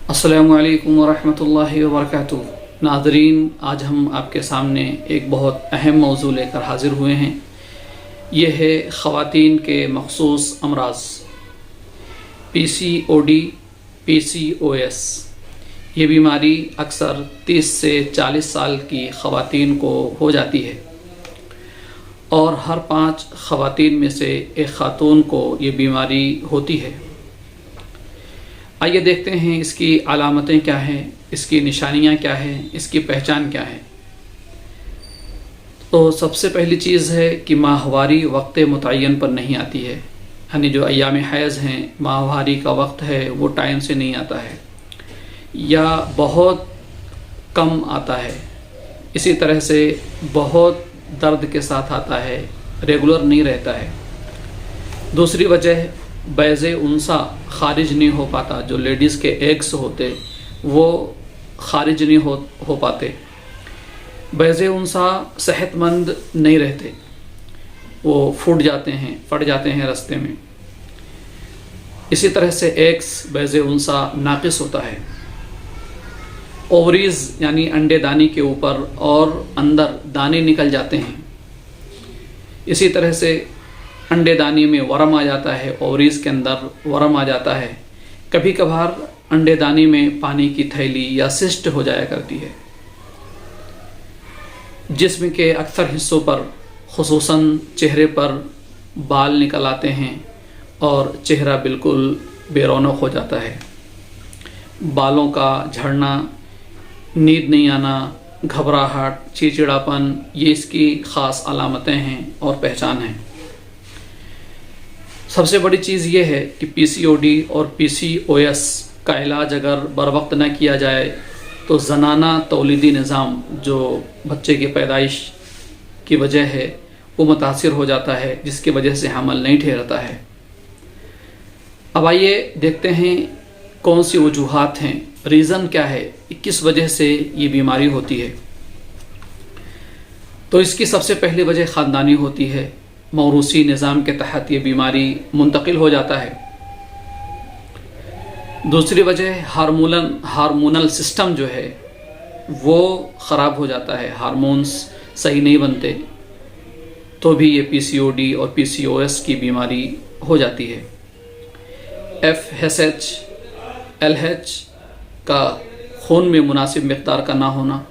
अस्सलामु अलैकुम वरहमतुल्लाहि वबरकातुहू। नाज़रीन, आज हम आपके सामने एक बहुत अहम मौजू लेकर हाज़िर हुए हैं। ये है ख़वातीन के मख़सूस अमराज़ PCOD, PCOS। ये बीमारी अक्सर 30 से 40 साल की ख़वातीन को हो जाती है और हर 5 ख़वातीन में से एक ख़ातून को ये बीमारी होती है। आइए देखते हैं इसकी अलामतें क्या हैं, इसकी निशानियां क्या हैं, इसकी पहचान क्या है। तो सबसे पहली चीज़ है कि माहवारी वक्त मुतय्यन पर नहीं आती है, यानी जो अय्याम हैज़ हैं, माहवारी का वक्त है वो टाइम से नहीं आता है या बहुत कम आता है। इसी तरह से बहुत दर्द के साथ आता है, रेगुलर नहीं रहता है। दूसरी वजह बैज़े उनसा खारिज नहीं हो पाता, जो लेडीज़ के एग्स होते वो खारिज नहीं हो पाते। बैज़े उनसा सेहतमंद नहीं रहते, वो फट जाते हैं रास्ते में। इसी तरह से एग्स बैज़े उनसा नाक़िस होता है। ओवरीज़ यानी अंडे दानी के ऊपर और अंदर दाने निकल जाते हैं। इसी तरह से अंडे दानी में वरम आ जाता है, ओवरीज़ के अंदर वरम आ जाता है। कभी कभार अंडे दानी में पानी की थैली या सिस्ट हो जाया करती है। जिस्म के अक्सर हिस्सों पर, खुसूसन चेहरे पर बाल निकल आते हैं और चेहरा बिल्कुल बेरौनक हो जाता है। बालों का झड़ना, नींद नहीं आना, घबराहट, चिड़चिड़ापन, ये इसकी ख़ास अलामतें हैं और पहचान हैं। सबसे बड़ी चीज़ ये है कि PCOD और PCOS का इलाज अगर बर वक्त न किया जाए तो ज़नाना तौलीदी निज़ाम, जो बच्चे की पैदाइश की वजह है, वो मुतासिर हो जाता है, जिसकी वजह से हमल नहीं ठहरता है। अब आइए देखते हैं कौन सी वजूहात हैं, रीज़न क्या है, किस वजह से ये बीमारी होती है। तो इसकी सबसे पहली वजह ख़ानदानी होती है। मौरूसी निज़ाम के तहत ये बीमारी मुंतकिल हो जाता है। दूसरी वजह हार्मोनल सिस्टम जो है वो ख़राब हो जाता है, हार्मोन्स सही नहीं बनते, तो भी ये PCOD और PCOS की बीमारी हो जाती है। FSH, LH का खून में मुनासिब मिक़दार का ना होना,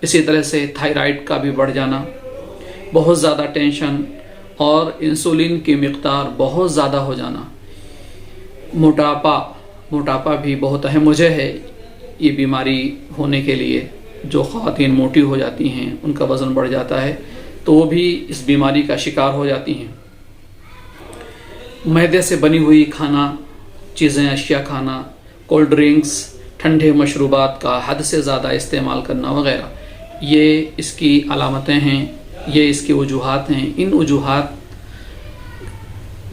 इसी तरह से थायराइड का भी बढ़ जाना, बहुत ज़्यादा टेंशन और इंसुलिन की मिक़दार बहुत ज़्यादा हो जाना, मोटापा भी बहुत अहम वजह है ये बीमारी होने के लिए। जो ख़वातीन मोटी हो जाती हैं, उनका वज़न बढ़ जाता है, तो वो भी इस बीमारी का शिकार हो जाती हैं। मैदे से बनी हुई चीज़ें, अशिया खाना, कोल्ड ड्रिंक्स, ठंडे मशरूबात का हद से ज़्यादा इस्तेमाल करना वगैरह, ये इसकी अलामतें हैं, ये इसकी वजूहात हैं। इन वजूहात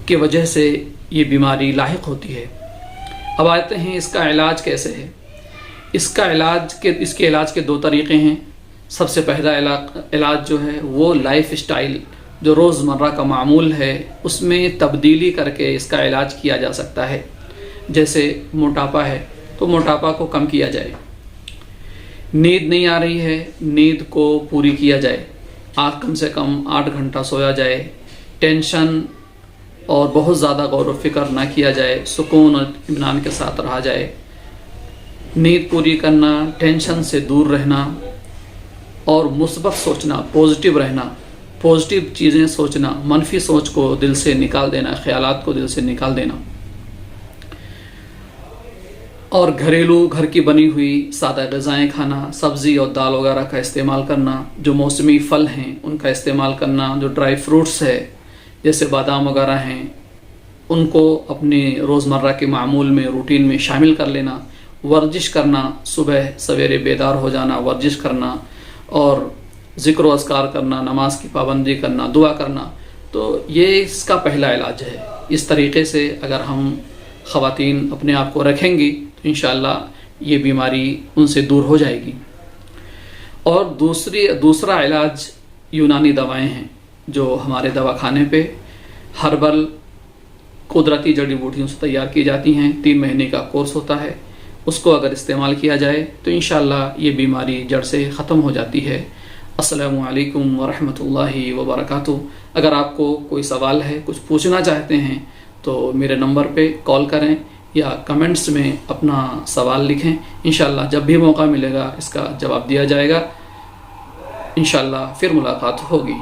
के वजह से ये बीमारी लाहिक होती है। अब आते हैं इसका इलाज कैसे है। इसके इलाज के 2 तरीक़े हैं। सबसे पहला इलाज जो है वो लाइफ स्टाइल, जो रोज़मर्रा का मामूल है, उसमें तब्दीली करके इसका इलाज किया जा सकता है। जैसे मोटापा है तो मोटापा को कम किया जाए, नींद नहीं आ रही है, नींद को पूरी किया जाए, कम से कम 8 घंटा सोया जाए, टेंशन और बहुत ज़्यादा गौर व फिक्र ना किया जाए, सुकून और इत्मीनान के साथ रहा जाए। नींद पूरी करना, टेंशन से दूर रहना और मुस्बत सोचना, पॉजिटिव रहना, पॉजिटिव चीज़ें सोचना, मनफी सोच को दिल से निकाल देना, ख्यालात को दिल से निकाल देना। और घर की बनी हुई सादा ग़िज़ाएँ खाना, सब्ज़ी और दाल वगैरह का इस्तेमाल करना, जो मौसमी फल हैं उनका इस्तेमाल करना, जो ड्राई फ्रूट्स है जैसे बादाम वगैरह हैं, उनको अपने रोज़मर्रा के मामूल में, रूटीन में शामिल कर लेना। वर्जिश करना, सुबह सवेरे बेदार हो जाना, वर्जिश करना और ज़िक्र व अज़कार करना, नमाज की पाबंदी करना, दुआ करना, तो ये इसका पहला इलाज है। इस तरीक़े से अगर हम ख़वातीन अपने आप को रखेंगी तो इंशाअल्लाह ये बीमारी उनसे दूर हो जाएगी। और दूसरा इलाज यूनानी दवाएं हैं, जो हमारे दवाखाने पे हर्बल कुदरती जड़ी बूटियों से तैयार की जाती हैं। 3 महीने का कोर्स होता है, اس کو اگر استعمال کیا جائے تو انشاءاللہ یہ بیماری جڑ سے ختم ہو جاتی ہے۔ السلام علیکم ورحمۃ اللہ وبرکاتہ۔ اگر آپ کو کوئی سوال ہے، کچھ پوچھنا چاہتے ہیں تو میرے نمبر پہ کال کریں یا کمنٹس میں اپنا سوال لکھیں، انشاءاللہ جب بھی موقع ملے گا اس کا جواب دیا جائے گا، انشاءاللہ پھر ملاقات ہوگی۔